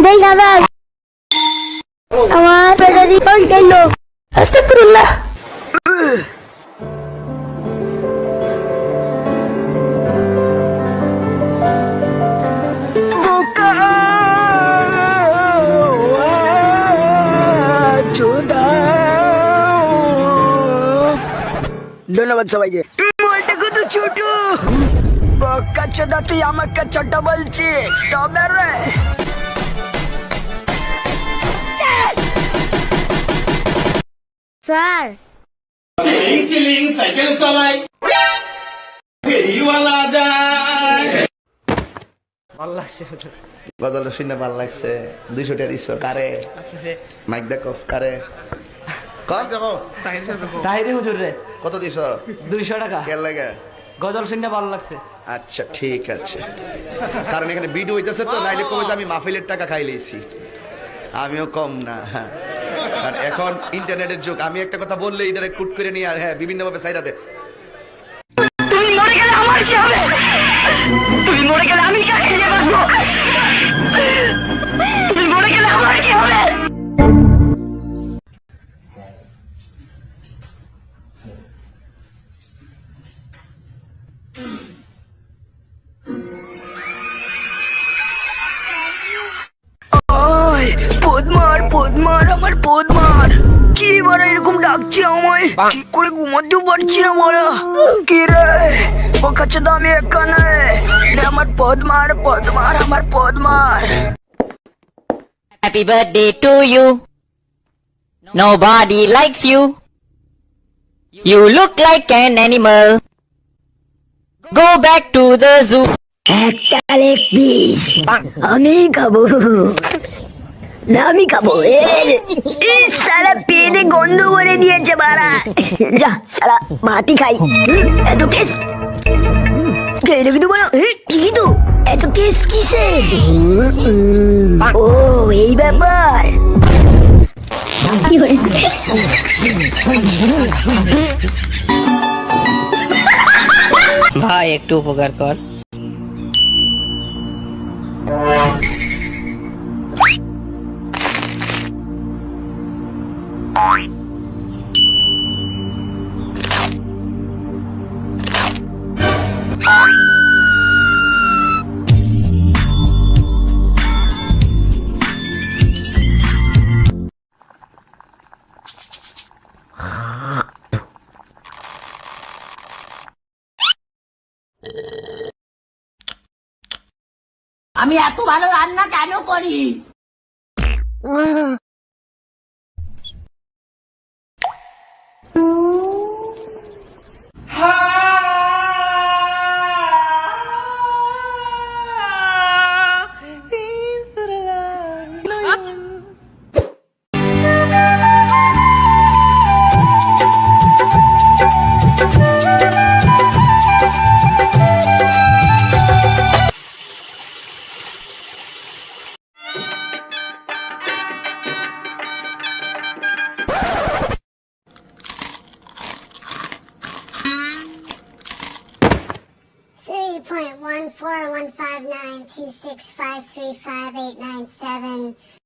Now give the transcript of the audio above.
দেই দাদা আমার ব্যাটারি অন গেল। আস্তাগফিরুল্লাহ। ধন্যবাদ সবাইকে। বলতে কত ছোট বক্কা চোদা, তুই আমাকে ছোট বলছিস? তবে রে স্যার সাইকেল চালাই ফেরিওয়ালা যায়। গজলটা শুনে ভালো লাগছে। 200 টাকা দিছো কারে? মাইক দেখো কারে? তাহিরে হুজুর রে কত দিছো? 200 টাকা। কেন লাগে? গজল শুনতে ভালো লাগছে। আচ্ছা ঠিক আছে, কারণ এখানে ভিডিও হইতেছে তো, নাইলে কবে আমি মাহফিলের টাকা খাই লইছি। আমিও কম না। আর এখন ইন্টারনেটের যুগ, আমি একটা কথা বললে এটা কুট করে নিয়ে হ্যাঁ বিভিন্ন ভাবে সাইডা দে। তুই মরে গেলে আমার কি হবে? তুই মরে গেলে আমি কাকে নিয়ে বাঁচবো? তুই মরে গেলে আমার কি হবে? পদ্মার আমার পদ্মার কি বড় এরকম ডাকছে আমায়, ঠিক করে ঘুমাতেও পারছি না বড়। কি রে ওখানে তো আমি এখানে, আমার পদ্মার আমার পদ্মার। Happy birthday to you. Nobody likes you. You look like an animal. Go back to the zoo. একটা লেগ পিস আমি খাবো না, আমি খাবো। এই সালা পেটে গন্ধ করে দিয়েছে বাড়া। যা সালা মাটি খাই। এত টেস্ট খেয়ে দেখি তো বলো। ঠিকই তো, এত টেস্ট কিসে? ও এই ব্যাপার। ভাই একটু উপকার কর। আমি এত ভালো রান্না কেন করি? .1415926535897